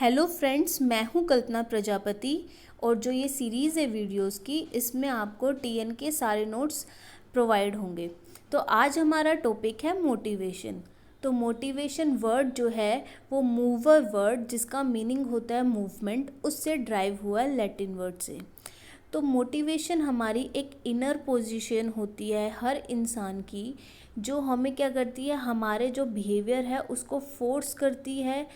Hello friends, मैं हूं कल्पना प्रजापति। और जो ये सीरीज़ है वीडियोस की, इसमें आपको टीएन के सारे नोट्स प्रोवाइड होंगे। तो आज हमारा टॉपिक है मोटिवेशन। तो मोटिवेशन वर्ड जो है वो मूवर वर्ड, जिसका मीनिंग होता है मूवमेंट, उससे ड्राइव हुआ है लैटिन वर्ड से। तो मोटिवेशन हमारी एक इनर पोजीशन होती है हर इंसान की, जो हमें क्या करती है, हमारे जो बिहेवियर है उसको फोर्स करती है,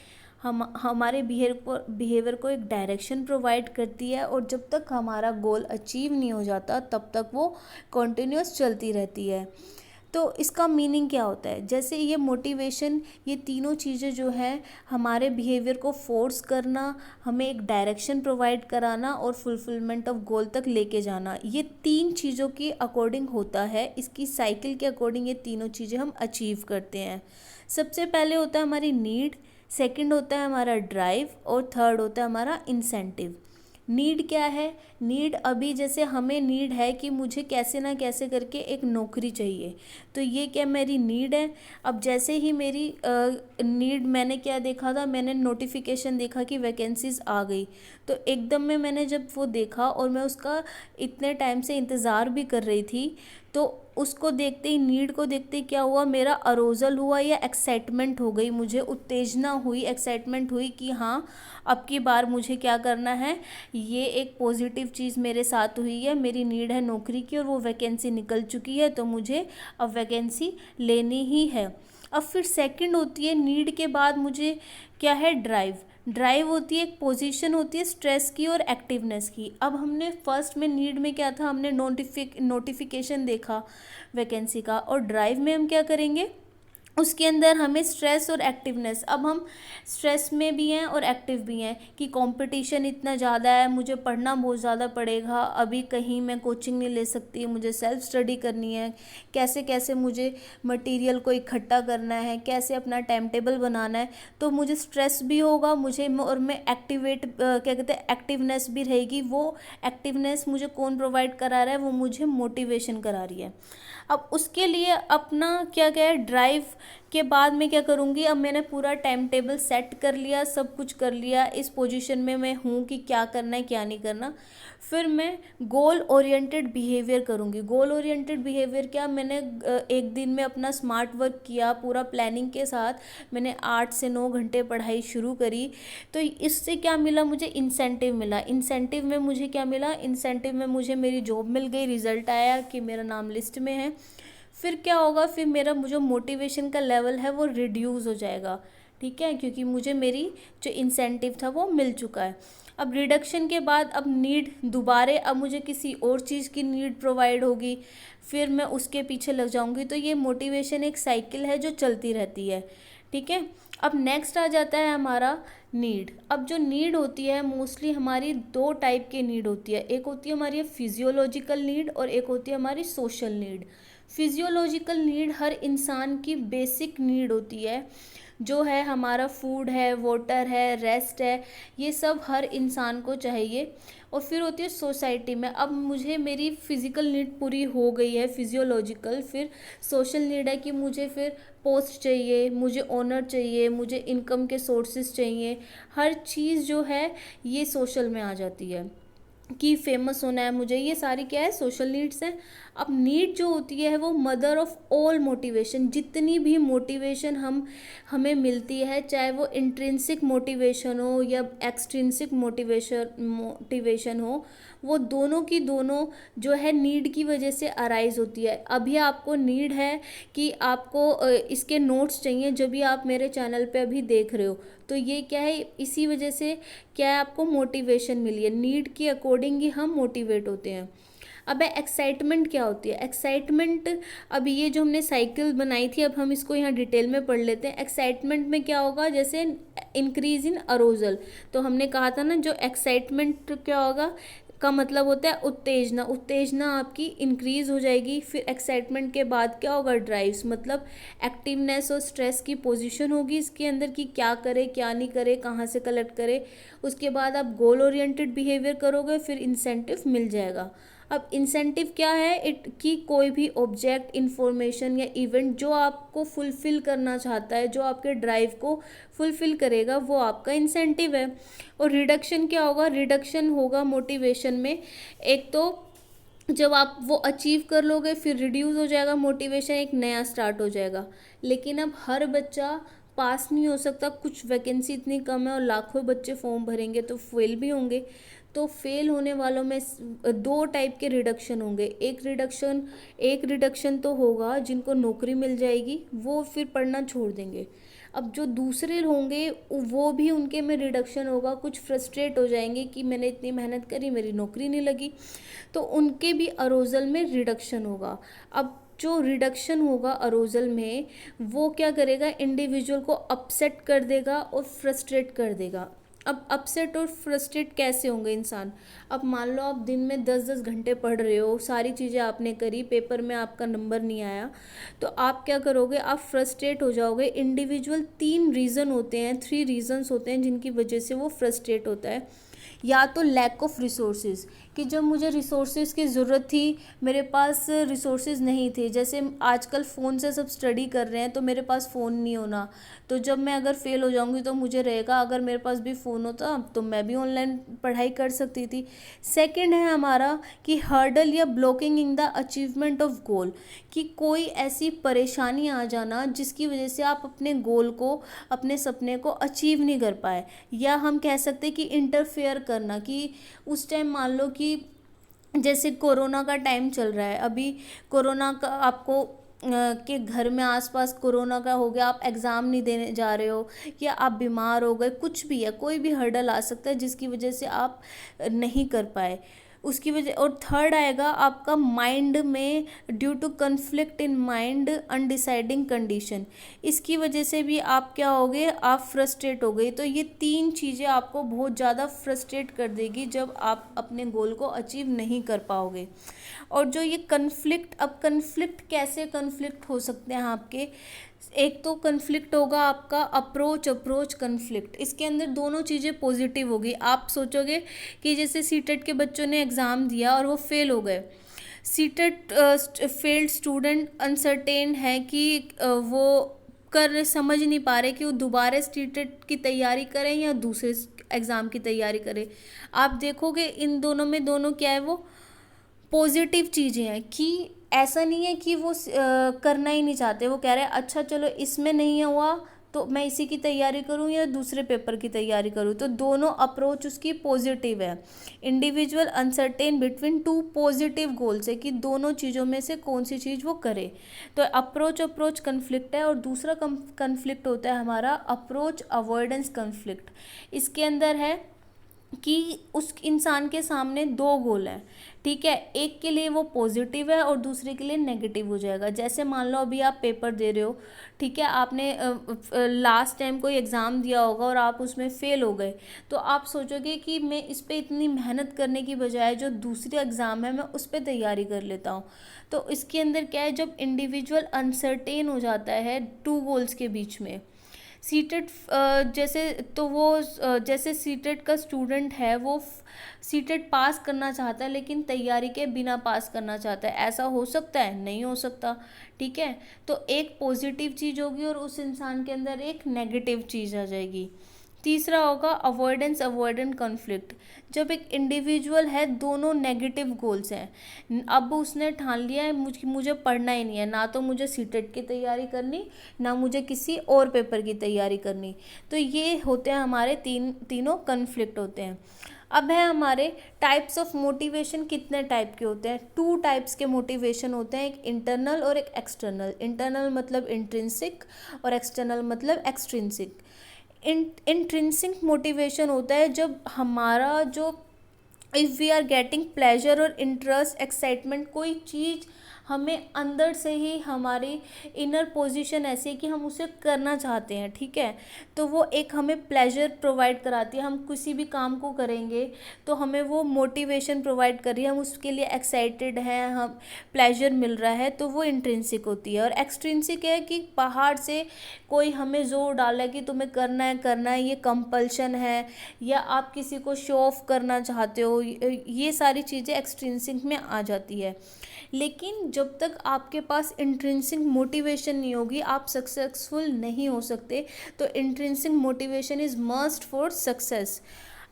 हम हमारे बिहेवियर को एक डायरेक्शन प्रोवाइड करती है। और जब तक हमारा गोल अचीव नहीं हो जाता तब तक वो कंटिन्यूस चलती रहती है। तो इसका मीनिंग क्या होता है, जैसे ये मोटिवेशन, ये तीनों चीज़ें जो हैं, हमारे बिहेवियर को फोर्स करना, हमें एक डायरेक्शन प्रोवाइड कराना और फुलफिलमेंट ऑफ गोल तक लेके जाना, ये तीन चीज़ों के अकॉर्डिंग होता है। इसकी साइकिल के अकॉर्डिंग ये तीनों चीज़ें हम अचीव करते हैं। सबसे पहले होता है हमारी नीड, सेकंड होता है हमारा ड्राइव और थर्ड होता है हमारा इंसेंटिव। नीड क्या है? नीड, अभी जैसे हमें नीड है कि मुझे कैसे ना कैसे करके एक नौकरी चाहिए, तो ये क्या मेरी नीड है। अब जैसे ही मेरी नीड, मैंने क्या देखा था, मैंने नोटिफिकेशन देखा कि वैकेंसीज आ गई, तो एकदम में मैंने जब वो देखा और मैं उसका इतने टाइम से इंतज़ार भी कर रही थी, तो उसको देखते ही, नीड को देखते ही क्या हुआ, मेरा अरोजल हुआ या एक्साइटमेंट हो गई, मुझे उत्तेजना हुई, एक्साइटमेंट हुई कि हाँ, अब की बार मुझे क्या करना है, ये एक पॉजिटिव चीज़ मेरे साथ हुई है, मेरी नीड है नौकरी की और वो वैकेंसी निकल चुकी है, तो मुझे अब वैकेंसी लेनी ही है। अब फिर सेकंड होती है नीड के बाद मुझे क्या है, ड्राइव। ड्राइव होती है, एक पोजीशन होती है स्ट्रेस की और एक्टिवनेस की। अब हमने फर्स्ट में नीड में क्या था, हमने नोटिफिकेशन देखा वैकेंसी का, और ड्राइव में हम क्या करेंगे, उसके अंदर हमें स्ट्रेस और एक्टिवनेस, अब हम स्ट्रेस में भी हैं और एक्टिव भी हैं कि कंपटीशन इतना ज़्यादा है, मुझे पढ़ना बहुत ज़्यादा पड़ेगा, अभी कहीं मैं कोचिंग नहीं ले सकती, मुझे सेल्फ स्टडी करनी है, कैसे कैसे मुझे मटेरियल को इकट्ठा करना है, कैसे अपना टाइम टेबल बनाना है। तो मुझे स्ट्रेस भी होगा मुझे, और मैं क्या कहते हैं, एक्टिवनेस भी रहेगी। वो एक्टिवनेस मुझे कौन प्रोवाइड करा रहा है, वो मुझे मोटिवेशन करा रही है। अब उसके लिए अपना क्या क्या है, ड्राइव के बाद मैं क्या करूँगी, अब मैंने पूरा टाइम टेबल सेट कर लिया, सब कुछ कर लिया, इस पोजीशन में मैं हूँ कि क्या करना है क्या नहीं करना। फिर मैं गोल ओरिएंटेड बिहेवियर करूँगी। गोल ओरिएंटेड बिहेवियर क्या, मैंने एक दिन में अपना स्मार्ट वर्क किया, पूरा प्लानिंग के साथ मैंने 8 से 9 घंटे पढ़ाई शुरू करी। तो इससे क्या मिला, मुझे इंसेंटिव मिला। इंसेंटिव में मुझे क्या मिला, इंसेंटिव में मुझे मेरी जॉब मिल गई, रिजल्ट आया कि मेरा नाम लिस्ट में है। फिर क्या होगा, फिर मेरा जो मोटिवेशन का लेवल है वो रिड्यूस हो जाएगा, ठीक है, क्योंकि मुझे मेरी जो इंसेंटिव था वो मिल चुका है। अब रिडक्शन के बाद अब नीड दोबारे, अब मुझे किसी और चीज़ की नीड प्रोवाइड होगी, फिर मैं उसके पीछे लग जाऊंगी। तो ये मोटिवेशन एक साइकिल है जो चलती रहती है, ठीक है। अब नेक्स्ट आ जाता है हमारा नीड। अब जो नीड होती है, मोस्टली हमारी दो टाइप की नीड होती है, एक होती है हमारी फिजियोलॉजिकल नीड और एक होती है हमारी सोशल नीड। फिजियोलॉजिकल नीड हर इंसान की बेसिक नीड होती है, जो है हमारा फूड है, वाटर है, रेस्ट है, ये सब हर इंसान को चाहिए। और फिर होती है सोसाइटी में, अब मुझे मेरी फिज़िकल नीड पूरी हो गई है फिजियोलॉजिकल, फिर सोशल नीड है कि मुझे फिर पोस्ट चाहिए, मुझे ऑनर चाहिए, मुझे इनकम के सोर्सेज चाहिए, हर चीज़ जो है ये सोशल में आ जाती है कि फेमस होना है मुझे, ये सारी क्या है, सोशल नीड्स हैं। अब नीड जो होती है वो मदर ऑफ ऑल मोटिवेशन। जितनी भी मोटिवेशन हमें मिलती है, चाहे वो इंट्रिंसिक मोटिवेशन हो या एक्सट्रिंसिक मोटिवेशन हो, वो दोनों की दोनों जो है नीड की वजह से अराइज होती है। अभी आपको नीड है कि आपको इसके नोट्स चाहिए, जब भी आप मेरे चैनल पे अभी देख रहे हो, तो ये क्या है, इसी वजह से क्या है, आपको मोटिवेशन मिली है। नीड के अकॉर्डिंग ही हम मोटिवेट होते हैं। अब एक्साइटमेंट क्या होती है, एक्साइटमेंट, अब ये जो हमने साइकिल बनाई थी, अब हम इसको यहाँ डिटेल में पढ़ लेते हैं। एक्साइटमेंट में क्या होगा, जैसे इंक्रीज इन अरोजल, तो हमने कहा था ना, जो एक्साइटमेंट क्या होगा का मतलब होता है उत्तेजना। उत्तेजना आपकी इंक्रीज हो जाएगी। फिर एक्साइटमेंट के बाद क्या होगा, ड्राइव्स, मतलब एक्टिवनेस और स्ट्रेस की पोजीशन होगी इसके अंदर कि क्या करे क्या नहीं करे, कहाँ से कलेक्ट करे। उसके बाद आप गोल ओरिएंटेड बिहेवियर करोगे, फिर इंसेंटिव मिल जाएगा। अब इंसेंटिव क्या है, कि कोई भी ऑब्जेक्ट, इंफॉर्मेशन या इवेंट जो आपको फुलफिल करना चाहता है, जो आपके ड्राइव को फुलफिल करेगा, वो आपका इंसेंटिव है। और रिडक्शन क्या होगा, रिडक्शन होगा मोटिवेशन में। एक तो जब आप वो अचीव कर लोगे फिर रिड्यूस हो जाएगा मोटिवेशन, एक नया स्टार्ट हो जाएगा। लेकिन अब हर बच्चा पास नहीं हो सकता, कुछ वैकेंसी इतनी कम है और लाखों बच्चे फॉर्म भरेंगे तो फेल भी होंगे। तो फेल होने वालों में दो टाइप के रिडक्शन होंगे। एक रिडक्शन तो होगा जिनको नौकरी मिल जाएगी, वो फिर पढ़ना छोड़ देंगे। अब जो दूसरे होंगे वो भी, उनके में रिडक्शन होगा, कुछ फ्रस्ट्रेट हो जाएंगे कि मैंने इतनी मेहनत करी, मेरी नौकरी नहीं लगी, तो उनके भी अरोजल में रिडक्शन होगा। अब जो रिडक्शन होगा अरोजल में, वो क्या करेगा, इंडिविजुअल को अपसेट कर देगा और फ्रस्ट्रेट कर देगा। अब अपसेट और फ्रस्ट्रेट कैसे होंगे इंसान, अब मान लो आप दिन में 10-10 घंटे पढ़ रहे हो, सारी चीज़ें आपने करी, पेपर में आपका नंबर नहीं आया, तो आप क्या करोगे, आप फ्रस्ट्रेट हो जाओगे। इंडिविजुअल 3 रीज़न होते हैं, 3 रीज़न्स होते हैं जिनकी वजह से वो फ्रस्ट्रेट होता है। या तो लैक ऑफ रिसोर्सेज, कि जब मुझे रिसोर्सेज की ज़रूरत थी मेरे पास रिसोर्सेज नहीं थे। जैसे आजकल फ़ोन से सब स्टडी कर रहे हैं, तो मेरे पास फ़ोन नहीं होना, तो जब मैं अगर फेल हो जाऊंगी तो मुझे रहेगा, अगर मेरे पास भी फ़ोन होता तो मैं भी ऑनलाइन पढ़ाई कर सकती थी। सेकंड है हमारा कि हर्डल या blocking in the achievement of goal, कि कोई ऐसी परेशानी आ जाना जिसकी वजह से आप अपने गोल को, अपने सपने को अचीव नहीं कर पाए। या हम कह सकते हैं कि इंटरफेयर करना, कि उस टाइम मान लो कि जैसे कोरोना का टाइम चल रहा है, अभी कोरोना का आपको के घर में आसपास कोरोना का हो गया, आप एग्ज़ाम नहीं देने जा रहे हो, या आप बीमार हो गए, कुछ भी है, कोई भी हर्डल आ सकता है जिसकी वजह से आप नहीं कर पाए उसकी वजह। और थर्ड आएगा आपका माइंड में, due to conflict in mind undeciding condition, इसकी वजह से भी आप क्या होगे, आप फ्रस्ट्रेट हो गए। तो ये 3 चीज़ें आपको बहुत ज़्यादा फ्रस्ट्रेट कर देगी जब आप अपने गोल को अचीव नहीं कर पाओगे। और जो ये कन्फ्लिक्ट, अब कन्फ्लिक्ट कैसे कन्फ्लिक्ट हो सकते हैं आपके, एक तो कन्फ्लिक्ट होगा आपका अप्रोच कन्फ्लिक्ट, इसके अंदर दोनों चीज़ें पॉजिटिव होगी। आप सोचोगे कि जैसे सीटेट के बच्चों ने एग्ज़ाम दिया और वो फेल हो गए, सीटेट फेल्ड स्टूडेंट अनसर्टेन है कि वो समझ नहीं पा रहे कि वो दोबारा सीटेट की तैयारी करें या दूसरे एग्ज़ाम की तैयारी करें। आप देखोगे इन दोनों में, दोनों क्या है, वो पॉजिटिव चीज़ें हैं, कि ऐसा नहीं है कि वो करना ही नहीं चाहते, वो कह रहे हैं अच्छा चलो इसमें नहीं हुआ तो मैं इसी की तैयारी करूं या दूसरे पेपर की तैयारी करूं। तो दोनों अप्रोच उसकी पॉजिटिव है। Individual uncertain between 2 positive goals है, कि दोनों चीज़ों में से कौन सी चीज़ वो करे। तो अप्रोच कन्फ्लिक्ट है। और दूसरा कन्फ्लिक्ट होता है हमारा अप्रोच अवॉइडेंस कन्फ्लिक्ट। इसके अंदर है कि उस इंसान के सामने 2 गोल हैं, ठीक है, एक के लिए वो पॉजिटिव है और दूसरे के लिए नेगेटिव हो जाएगा। जैसे मान लो अभी आप पेपर दे रहे हो, ठीक है, आपने लास्ट टाइम कोई एग्ज़ाम दिया होगा और आप उसमें फ़ेल हो गए, तो आप सोचोगे कि मैं इस पर इतनी मेहनत करने की बजाय जो दूसरे एग्ज़ाम है मैं उस पर तैयारी कर लेता हूँ। तो इसके अंदर क्या है, जब इंडिविजुअल अनसर्टेन हो जाता है 2 गोल्स के बीच में, सीटेट जैसे, तो वो जैसे सीटेट का स्टूडेंट है, वो सीटेट पास करना चाहता है लेकिन तैयारी के बिना पास करना चाहता है, ऐसा हो सकता है? नहीं हो सकता, ठीक है। तो एक पॉजिटिव चीज़ होगी और उस इंसान के अंदर एक नेगेटिव चीज़ आ जाएगी। तीसरा होगा अवॉइडेंट कॉन्फ्लिक्ट। जब एक इंडिविजुअल है, दोनों नेगेटिव गोल्स हैं, अब उसने ठान लिया है मुझे पढ़ना ही नहीं है, ना तो मुझे सीटेट की तैयारी करनी, ना मुझे किसी और पेपर की तैयारी करनी। तो ये होते हैं हमारे तीनों कन्फ्लिक्ट होते हैं। अब है हमारे टाइप्स ऑफ मोटिवेशन, कितने टाइप के होते हैं? 2 टाइप्स के मोटिवेशन होते हैं, एक इंटरनल और एक एक्सटर्नल। इंटरनल मतलब इंट्रिंसिक और एक्सटर्नल मतलब एक्सट्रिंसिक। इंट्रिंसिक मोटिवेशन होता है जब हमारा जो, if we are getting pleasure और इंटरेस्ट एक्साइटमेंट, कोई चीज़ हमें अंदर से ही हमारी इनर पोजीशन ऐसी है कि हम उसे करना चाहते हैं, ठीक है। तो वो एक हमें प्लेजर प्रोवाइड कराती है, हम किसी भी काम को करेंगे तो हमें वो मोटिवेशन प्रोवाइड कर रही है, हम उसके लिए एक्साइटेड हैं, हम प्लेजर मिल रहा है, तो वो इंट्रिंसिक होती है। और एक्सट्रिंसिक है कि बाहर से कोई हमें जोर डाला कि तुम्हें करना है, ये कंपल्शन है, या आप किसी को शो ऑफ करना चाहते हो, ये सारी चीज़ें एक्सट्रिंसिक में आ जाती है। लेकिन जब तक आपके पास इंट्रिंसिक मोटिवेशन नहीं होगी आप सक्सेसफुल नहीं हो सकते। तो intrinsic motivation is must for success.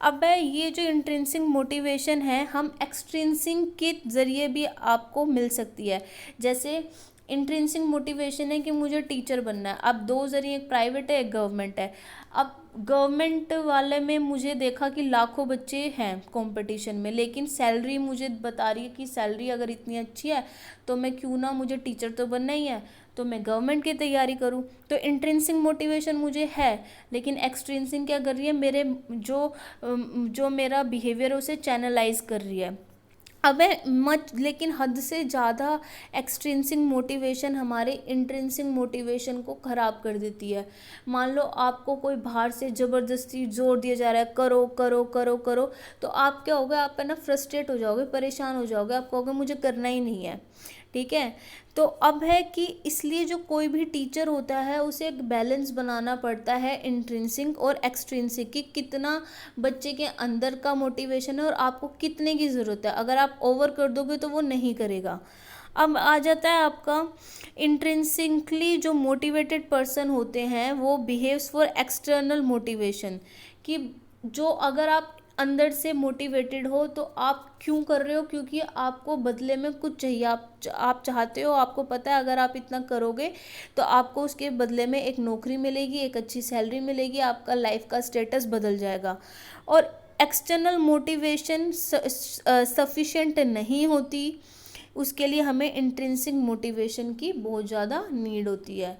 अब ये जो इंट्रिंसिक मोटिवेशन है हम एक्सट्रिंसिक के ज़रिए भी आपको मिल सकती है। जैसे इंट्रिंसिक मोटिवेशन है कि मुझे टीचर बनना है। अब दो ज़रिए, एक प्राइवेट है एक गवर्नमेंट है। अब गवर्नमेंट वाले में मुझे देखा कि लाखों बच्चे हैं कंपटीशन में, लेकिन सैलरी मुझे बता रही है कि सैलरी अगर इतनी अच्छी है तो मैं क्यों ना, मुझे टीचर तो बनना ही है तो मैं गवर्नमेंट की तैयारी करूं। तो इंट्रिंसिक मोटिवेशन मुझे है, लेकिन एक्सट्रिंसिक क्या कर रही है, मेरे जो मेरा बिहेवियर है उसे चैनलाइज कर रही है। अब लेकिन हद से ज़्यादा एक्सट्रिंसिक मोटिवेशन हमारे इंट्रिंसिक मोटिवेशन को ख़राब कर देती है। मान लो आपको कोई बाहर से ज़बरदस्ती जोर दिया जा रहा है, करो करो करो करो, तो आप क्या होगा, आप है ना फ्रस्ट्रेट हो जाओगे, परेशान हो जाओगे, आप कहोगे मुझे करना ही नहीं है, ठीक है। तो अब है कि इसलिए जो कोई भी टीचर होता है उसे एक बैलेंस बनाना पड़ता है इंट्रिंसिक और एक्सट्रिंसिक, कि कितना बच्चे के अंदर का मोटिवेशन है और आपको कितने की ज़रूरत है। अगर आप ओवर कर दोगे तो वो नहीं करेगा। अब आ जाता है आपका इंट्रिंसिकली जो मोटिवेटेड पर्सन होते हैं वो बिहेव्स फॉर एक्सटर्नल मोटिवेशन, कि जो अगर आप अंदर से मोटिवेटेड हो तो आप क्यों कर रहे हो, क्योंकि आपको बदले में कुछ चाहिए, आप चाहते हो, आपको पता है अगर आप इतना करोगे तो आपको उसके बदले में एक नौकरी मिलेगी, एक अच्छी सैलरी मिलेगी, आपका लाइफ का स्टेटस बदल जाएगा। और एक्सटर्नल मोटिवेशन सफिशिएंट नहीं होती, उसके लिए हमें इंट्रिंसिक मोटिवेशन की बहुत ज़्यादा नीड होती है।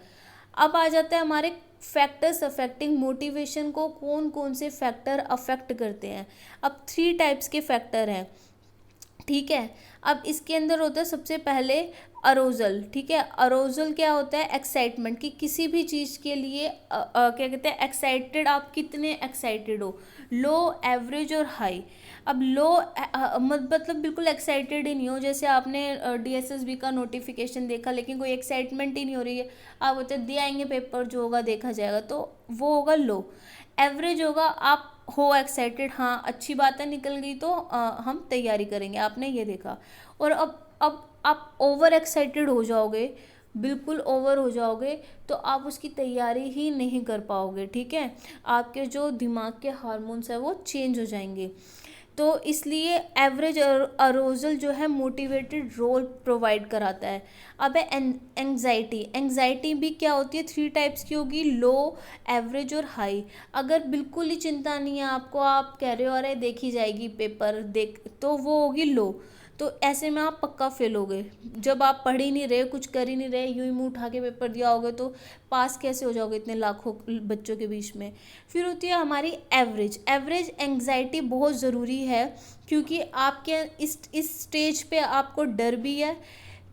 अब आ जाता है हमारे फैक्टर्स अफेक्टिंग मोटिवेशन को, कौन कौन से फैक्टर अफेक्ट करते हैं। अब 3 टाइप्स के फैक्टर हैं, ठीक है। अब इसके अंदर होता है सबसे पहले अरोजल, ठीक है। अरोजल क्या होता है, एक्साइटमेंट, कि किसी भी चीज़ के लिए क्या कहते हैं, एक्साइटेड, आप कितने एक्साइटेड हो, लो, एवरेज और हाई। अब लो मतलब बिल्कुल एक्साइटेड ही नहीं हो, जैसे आपने डीएसएसबी का नोटिफिकेशन देखा लेकिन कोई एक्साइटमेंट ही नहीं हो रही है, आप बोलते दे आएंगे पेपर, जो होगा देखा जाएगा, तो वो होगा लो। एवरेज होगा, आप हो एक्साइटेड, हाँ अच्छी बात है, निकल गई तो हम तैयारी करेंगे, आपने ये देखा। और अब आप ओवर एक्साइटेड हो जाओगे, बिल्कुल ओवर हो जाओगे, तो आप उसकी तैयारी ही नहीं कर पाओगे, ठीक है। आपके जो दिमाग के हार्मोन्स है वो चेंज हो जाएंगे। तो इसलिए एवरेज अरोजल जो है मोटिवेटेड रोल प्रोवाइड कराता है। अब है एंग्जाइटी। एंग्जाइटी भी क्या होती है, 3 टाइप्स की होगी, लो, एवरेज और हाई। अगर बिल्कुल ही चिंता नहीं है आपको, आप कह रहे हो अरे देखी जाएगी पेपर देख, तो वो होगी लो। तो ऐसे में आप पक्का फेल होगे, जब आप पढ़ ही नहीं रहे, कुछ कर ही नहीं रहे, यूं ही मुँह उठा के पेपर दिया होगे तो पास कैसे हो जाओगे इतने लाखों बच्चों के बीच में। फिर होती है हमारी एवरेज। एवरेज एंग्जाइटी बहुत ज़रूरी है, क्योंकि आपके इस स्टेज पे आपको डर भी है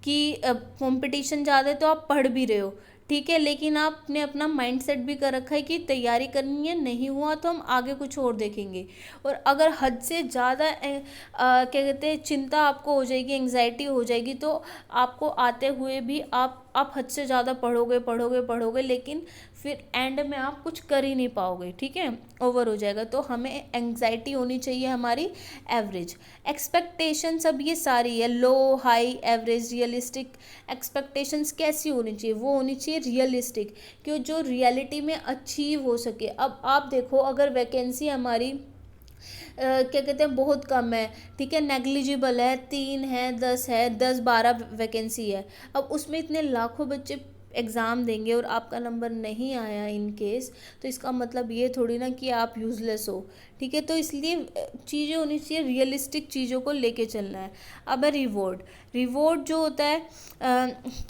कि कंपटीशन ज़्यादा है, तो आप पढ़ भी रहे हो, ठीक है, लेकिन आपने अपना माइंड सेट भी कर रखा है कि तैयारी करनी है, नहीं हुआ तो हम आगे कुछ और देखेंगे। और अगर हद से ज़्यादा क्या कहते हैं चिंता आपको हो जाएगी, एंग्जाइटी हो जाएगी, तो आपको आते हुए भी आप हद से ज़्यादा पढ़ोगे पढ़ोगे पढ़ोगे, लेकिन फिर एंड में आप कुछ कर ही नहीं पाओगे, ठीक है, ओवर हो जाएगा। तो हमें एंग्जाइटी होनी चाहिए हमारी एवरेज। एक्सपेक्टेशंस, अब ये सारी है, लो, हाई, एवरेज, रियलिस्टिक। एक्सपेक्टेशंस कैसी होनी चाहिए, वो होनी चाहिए रियलिस्टिक, कि जो रियलिटी में अचीव हो सके। अब आप देखो, अगर वैकेंसी हमारी क्या कहते हैं बहुत कम है, ठीक है, नेग्लिजिबल है, 3 है, 10 है, 10-12 वैकेंसी है, अब उसमें इतने लाखों बच्चे एग्ज़ाम देंगे और आपका नंबर नहीं आया इन केस, तो इसका मतलब ये थोड़ी ना कि आप यूज़लेस हो, ठीक है। तो इसलिए चीज़ें होनी चाहिए, रियलिस्टिक चीज़ों को लेके चलना है। अब है रिवॉर्ड। रिवॉर्ड जो होता है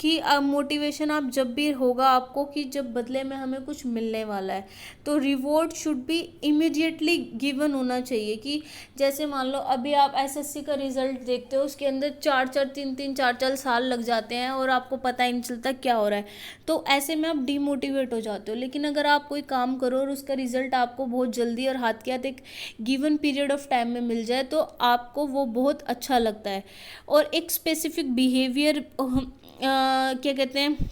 कि मोटिवेशन आप जब भी होगा आपको कि जब बदले में हमें कुछ मिलने वाला है, तो reward should be immediately given होना चाहिए। कि जैसे मान लो अभी आप एसएससी का रिजल्ट देखते हो, उसके अंदर 4-4 साल लग जाते हैं और आपको पता ही नहीं चलता क्या हो रहा है, तो ऐसे में आप डीमोटिवेट हो जाते हो। लेकिन अगर आप कोई काम करो और उसका रिजल्ट आपको बहुत जल्दी और हाथ के हाथ एक गिवन पीरियड ऑफ टाइम में मिल जाए, तो आपको वो बहुत अच्छा लगता है। और एक स्पेसिफिक बिहेवियर क्या कहते हैं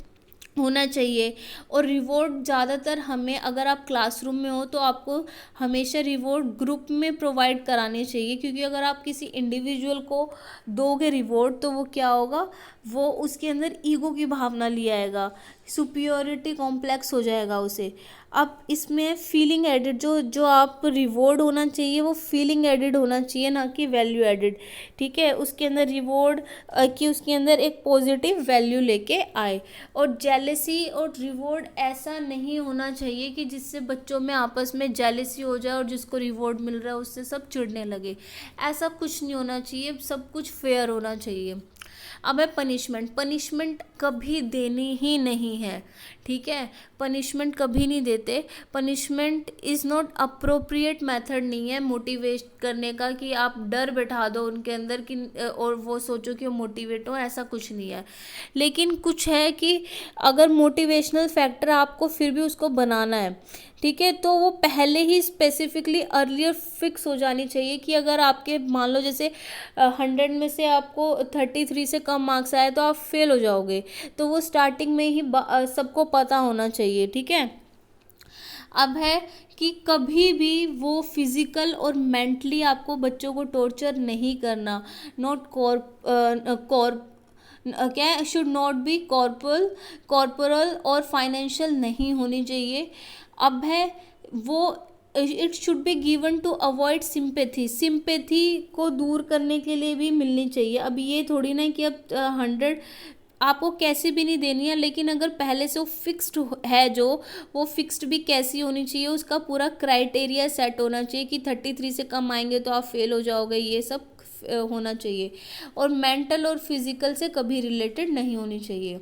होना चाहिए। और रिवॉर्ड ज़्यादातर हमें, अगर आप क्लासरूम में हो तो आपको हमेशा रिवॉर्ड ग्रुप में प्रोवाइड कराने चाहिए, क्योंकि अगर आप किसी इंडिविजुअल को दोगे रिवॉर्ड तो वो क्या होगा, वो उसके अंदर ईगो की भावना ले आएगा, सुपीरियरिटी कॉम्प्लेक्स हो जाएगा उसे। अब इसमें फीलिंग एडिड, जो आप रिवॉर्ड होना चाहिए वो फीलिंग एडिड होना चाहिए, ना कि वैल्यू एडिड। ठीक है, उसके अंदर रिवॉर्ड कि उसके अंदर एक पॉजिटिव वैल्यू लेके आए। और जेलेसी और रिवॉर्ड ऐसा नहीं होना चाहिए कि जिससे बच्चों में आपस में जेलेसी हो जाए और जिसको रिवॉर्ड मिल रहा है उससे सब चिढ़ने लगे। ऐसा कुछ नहीं होना चाहिए, सब कुछ फेयर होना चाहिए। अब है पनिशमेंट। पनिशमेंट कभी देनी ही नहीं है, ठीक है। पनिशमेंट कभी नहीं देते। Punishment is not appropriate method नहीं है मोटिवेट करने का, कि आप डर बैठा दो उनके अंदर कि और वो सोचो कि वो मोटिवेट हो, ऐसा कुछ नहीं है। लेकिन कुछ है कि अगर मोटिवेशनल फैक्टर आपको फिर भी उसको बनाना है, ठीक है, तो वो पहले ही स्पेसिफिकली अर्लियर फिक्स हो जानी चाहिए। कि अगर आपके मान लो जैसे 100 में से आपको 33 से कम मार्क्स आए तो आप फेल हो जाओगे, तो वो स्टार्टिंग में ही सबको पता होना चाहिए, ठीक है। अब है कि कभी भी वो फिजिकल और मेंटली आपको बच्चों को टॉर्चर नहीं करना। नॉट क्या शुड नॉट बी कॉर्पोरल और फाइनेंशियल नहीं होनी चाहिए। अब है वो it should be given to avoid sympathy को दूर करने के लिए भी मिलनी चाहिए। अब ये थोड़ी ना कि अब 100 आपको कैसे भी नहीं देनी है, लेकिन अगर पहले से वो फिक्स्ड है, जो वो फिक्स्ड भी कैसी होनी चाहिए, उसका पूरा क्राइटेरिया सेट होना चाहिए कि 33 से कम आएंगे तो आप फेल हो जाओगे, ये सब होना चाहिए। और मेंटल और फिजिकल से कभी रिलेटेड नहीं होनी चाहिए।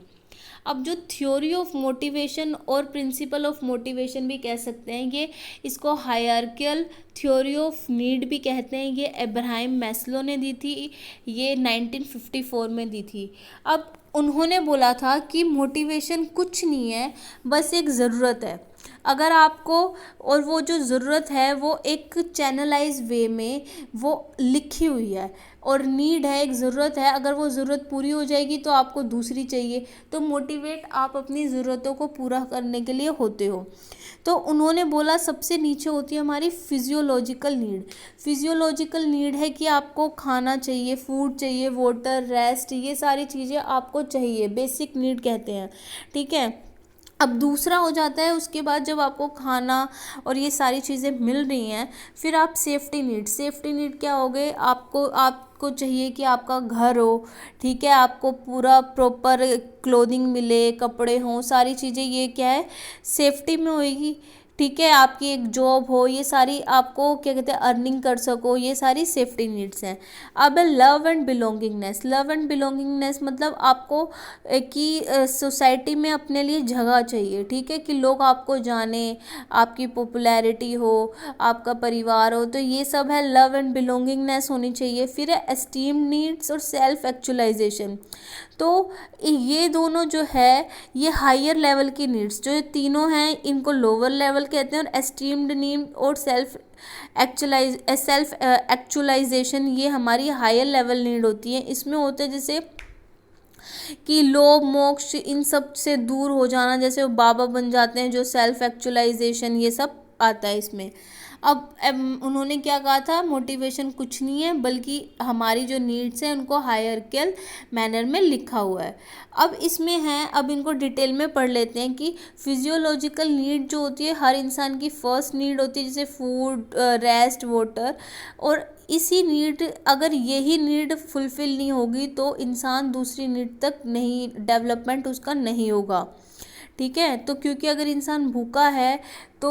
अब जो थ्योरी ऑफ मोटिवेशन और प्रिंसिपल ऑफ मोटिवेशन भी कह सकते हैं, ये इसको हायरार्कियल थ्योरी ऑफ नीड भी कहते हैं। ये अब्राहम मैस्लो ने दी थी, ये 1954 में दी थी। अब उन्होंने बोला था कि मोटिवेशन कुछ नहीं है, बस एक ज़रूरत है। अगर आपको, और वो जो ज़रूरत है वो एक चैनलाइज वे में वो लिखी हुई है, और नीड है, एक ज़रूरत है, अगर वो ज़रूरत पूरी हो जाएगी तो आपको दूसरी चाहिए। तो मोटिवेट आप अपनी ज़रूरतों को पूरा करने के लिए होते हो। तो उन्होंने बोला सबसे नीचे होती है हमारी फिजियोलॉजिकल नीड। फिजियोलॉजिकल नीड है कि आपको खाना चाहिए, फूड चाहिए, वाटर, रेस्ट, ये सारी चीज़ें आपको चाहिए, बेसिक नीड कहते हैं, ठीक है। अब दूसरा हो जाता है उसके बाद, जब आपको खाना और ये सारी चीज़ें मिल रही हैं, फिर आप सेफ्टी नीड क्या हो गए, आपको चाहिए कि आपका घर हो, ठीक है, आपको पूरा प्रॉपर क्लोथिंग मिले, कपड़े हों, सारी चीज़ें, ये क्या है, सेफ्टी में होएगी, ठीक है। आपकी एक जॉब हो, ये सारी आपको क्या कहते हैं अर्निंग कर सको, ये सारी सेफ्टी नीड्स हैं। अब लव एंड बिलोंगिंगनेस मतलब आपको कि सोसाइटी में अपने लिए जगह चाहिए, ठीक है, कि लोग आपको जाने, आपकी पॉपुलैरिटी हो, आपका परिवार हो, तो ये सब है, लव एंड बिलोंगिंगनेस होनी चाहिए। फिर है एस्टीम नीड्स और सेल्फ एक्चुअलाइजेशन। तो ये दोनों जो है ये हायर लेवल की नीड्स, जो ये तीनों हैं इनको लोअर लेवल कहते हैं। और एस्टीम्ड नीड और सेल्फ एक्चुअलाइजेशन ये हमारी हायर लेवल नीड होती है। इसमें होते हैं जैसे कि लोभ, मोक्ष, इन सब से दूर हो जाना, जैसे वो बाबा बन जाते हैं, जो सेल्फ एक्चुअलाइजेशन, ये सब आता है इसमें। अब उन्होंने क्या कहा था, मोटिवेशन कुछ नहीं है बल्कि हमारी जो नीड्स हैं उनको हायरार्कियल मैनर में लिखा हुआ है। अब इसमें है, अब इनको डिटेल में पढ़ लेते हैं कि फिजियोलॉजिकल नीड जो होती है हर इंसान की फर्स्ट नीड होती है, जैसे फूड, रेस्ट, वाटर। और इसी नीड, अगर यही नीड फुलफिल नहीं होगी तो इंसान दूसरी नीड तक नहीं, डेवलपमेंट उसका नहीं होगा, ठीक है। तो क्योंकि अगर इंसान भूखा है तो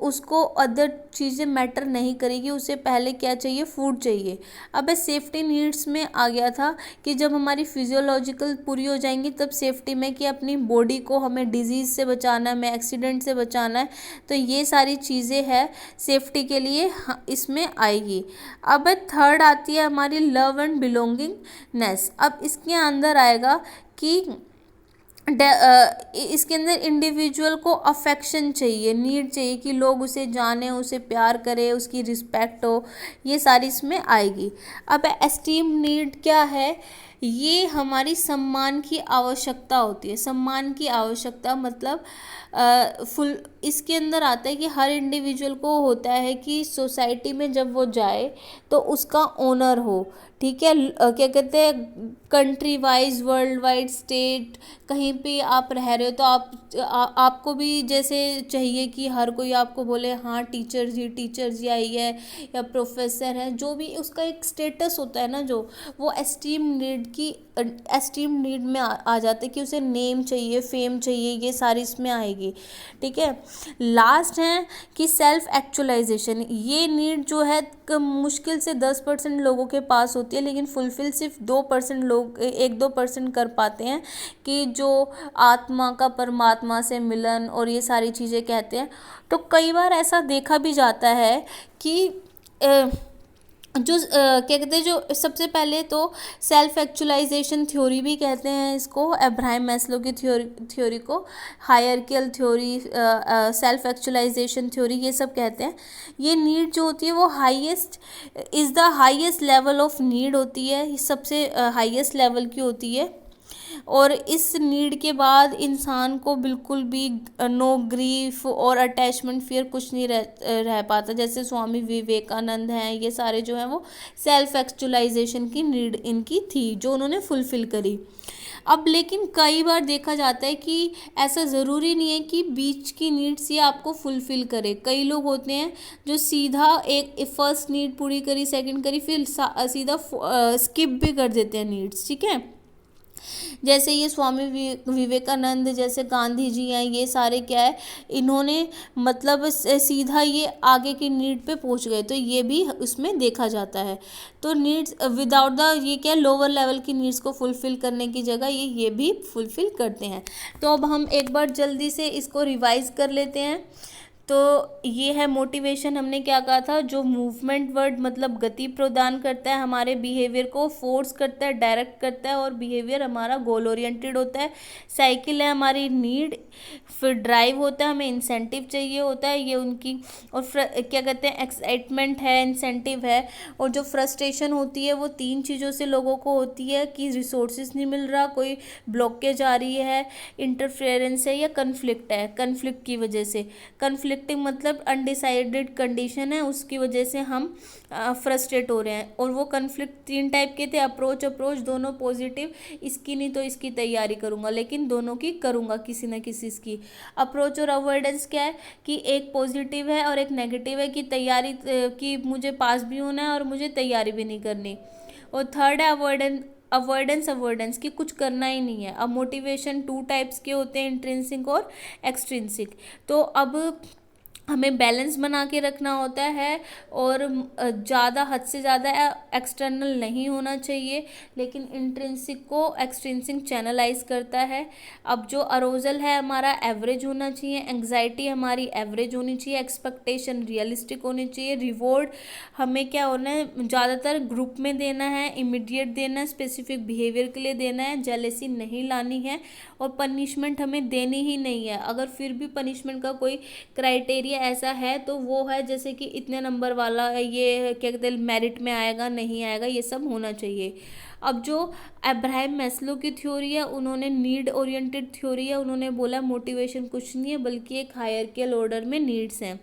उसको अदर चीज़ें मैटर नहीं करेगी, उसे पहले क्या चाहिए, फूड चाहिए। अब सेफ्टी नीड्स में आ गया था कि जब हमारी फिजियोलॉजिकल पूरी हो जाएंगी तब सेफ्टी में कि अपनी बॉडी को हमें डिजीज़ से बचाना है, हमें एक्सीडेंट से बचाना है, तो ये सारी चीज़ें हैं सेफ्टी के लिए इसमें आएगी। अब थर्ड आती है हमारी लव एंड बिलोंगिंगनेस। अब इसके अंदर आएगा कि इसके अंदर इंडिविजुअल को अफेक्शन चाहिए, नीड चाहिए कि लोग उसे जाने, उसे प्यार करें, उसकी रिस्पेक्ट हो, ये सारी इसमें आएगी। अब एस्टीम नीड क्या है, ये हमारी सम्मान की आवश्यकता होती है। सम्मान की आवश्यकता मतलब फुल इसके अंदर आता है कि हर इंडिविजुअल को होता है कि सोसाइटी में जब वो जाए तो उसका ओनर हो, ठीक है। क्या कहते हैं, country wise, world wide, state, कहीं पे आप रह रहे हो तो आपको भी जैसे चाहिए कि हर कोई आपको बोले हाँ टीचर जी आई है या प्रोफेसर है, जो भी उसका एक स्टेटस होता है ना, जो वो एस्टीम नीड में आ जाते हैं कि उसे नेम चाहिए, फेम चाहिए, ये सारी इसमें आएगी, ठीक है। लास्ट है कि सेल्फ एक्चुअलाइजेशन। ये नीड जो है मुश्किल से 10% लोगों के पास होती है, लेकिन फुलफिल सिर्फ 2% लोग, 1-2% कर पाते हैं, कि जो आत्मा का परमात्मा से मिलन और ये सारी चीज़ें कहते हैं। तो कई बार ऐसा देखा भी जाता है कि जो क्या कहते हैं, जो सबसे पहले तो सेल्फ एक्चुअलाइजेशन थ्योरी भी कहते हैं इसको, अब्राहम मैस्लो की थ्योरी को hierarchical theory, self actualization theory, ये सब कहते हैं। ये नीड जो होती है वो हाईएस्ट लेवल ऑफ नीड होती है, सबसे हाईएस्ट लेवल की होती है। और इस नीड के बाद इंसान को बिल्कुल भी नो ग्रीफ और अटैचमेंट फियर कुछ नहीं रह पाता। जैसे स्वामी विवेकानंद हैं, ये सारे जो हैं वो सेल्फ एक्चुअलाइजेशन की नीड इनकी थी, जो उन्होंने फुलफ़िल करी। अब लेकिन कई बार देखा जाता है कि ऐसा ज़रूरी नहीं है कि बीच की नीड्स ये आपको फुलफ़िल करे। कई लोग होते हैं जो सीधा एक फर्स्ट नीड पूरी करी, सेकंड करी, फिर सीधा स्किप भी कर देते हैं नीड्स, ठीक है। जैसे ये स्वामी विवेकानंद, जैसे गांधी जी हैं, ये सारे क्या है, इन्होंने मतलब सीधा ये आगे की नीड पे पहुंच गए, तो ये भी उसमें देखा जाता है। तो नीड्स विदाउट द, ये क्या, लोअर लेवल की नीड्स को फुलफ़िल करने की जगह ये भी फुलफ़िल करते हैं। तो अब हम एक बार जल्दी से इसको रिवाइज़ कर लेते हैं। तो ये है मोटिवेशन। हमने क्या कहा था, जो मूवमेंट वर्ड मतलब गति प्रदान करता है, हमारे बिहेवियर को फोर्स करता है, डायरेक्ट करता है, और बिहेवियर हमारा गोल ओरिएंटेड होता है। साइकिल है हमारी नीड, फिर ड्राइव होता है, हमें इंसेंटिव चाहिए होता है, ये उनकी, और क्या कहते हैं, एक्साइटमेंट है, इंसेंटिव है, और जो फ्रस्ट्रेशन होती है वो 3 चीज़ों से लोगों को होती है कि रिसोर्सेज नहीं मिल रहा, कोई ब्लॉकेज आ रही है, इंटरफेरेंस है, या कन्फ्लिक्ट है, कन्फ्लिक्ट की वजह से। कन्फ्लिक्टिंग मतलब अनडिसाइडेड कंडीशन है, उसकी वजह से हम फ्रस्ट्रेट हो रहे हैं। और वो कन्फ्लिक्ट 3 टाइप के थे, अप्रोच दोनों पॉजिटिव, इसकी नहीं तो इसकी तैयारी करूँगा, लेकिन दोनों की करूँगा किसी न किसी की। अप्रोच और अवॉइडेंस क्या है कि एक पॉजिटिव है और एक नेगेटिव है, कि तैयारी कि मुझे पास भी होना है और मुझे तैयारी भी नहीं करनी। और थर्ड है अवॉइडेंस की कुछ करना ही नहीं है। अब मोटिवेशन 2 टाइप्स के होते हैं, इंट्रिंसिक और एक्सट्रिंसिक। तो अब हमें बैलेंस बना के रखना होता है, और ज़्यादा, हद से ज़्यादा एक्सटर्नल नहीं होना चाहिए, लेकिन इंट्रिंसिक को एक्सट्रिंसिक चैनलाइज करता है। अब जो अरोजल है हमारा एवरेज होना चाहिए, एंग्जाइटी हमारी एवरेज होनी चाहिए, एक्सपेक्टेशन रियलिस्टिक होनी चाहिए, रिवॉर्ड हमें क्या होना है, ज़्यादातर ग्रुप में देना है, इमीडिएट देना है, स्पेसिफिक बिहेवियर के लिए देना है, जेलेसी नहीं लानी है, और पनिशमेंट हमें देनी ही नहीं है। अगर फिर भी पनिशमेंट का कोई क्राइटेरिया ऐसा है तो वो है जैसे कि इतने नंबर वाला, ये क्या कहते हैं, मेरिट में आएगा नहीं आएगा, ये सब होना चाहिए। अब जो अब्राहम मैस्लो की थ्योरी है, उन्होंने नीड ओरिएंटेड थ्योरी है, उन्होंने बोला मोटिवेशन कुछ नहीं है बल्कि एक हायरार्किकल ऑर्डर में नीड्स हैं।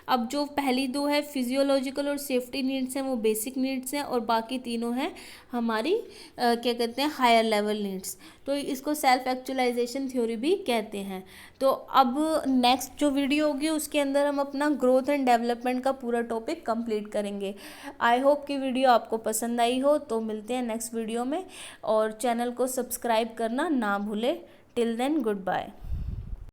अब जो पहली 2 है फिजियोलॉजिकल और सेफ्टी नीड्स हैं, वो बेसिक नीड्स हैं, और बाकी तीनों हैं हमारी क्या कहते हैं, हायर लेवल नीड्स। तो इसको सेल्फ एक्चुअलाइजेशन थ्योरी भी कहते हैं। तो अब नेक्स्ट जो वीडियो होगी उसके अंदर हम अपना ग्रोथ एंड डेवलपमेंट का पूरा टॉपिक कंप्लीट करेंगे। आई होप कि वीडियो आपको पसंद आई हो। तो मिलते हैं नेक्स्ट वीडियो में, और चैनल को सब्सक्राइब करना ना भूले। Till then, good bye.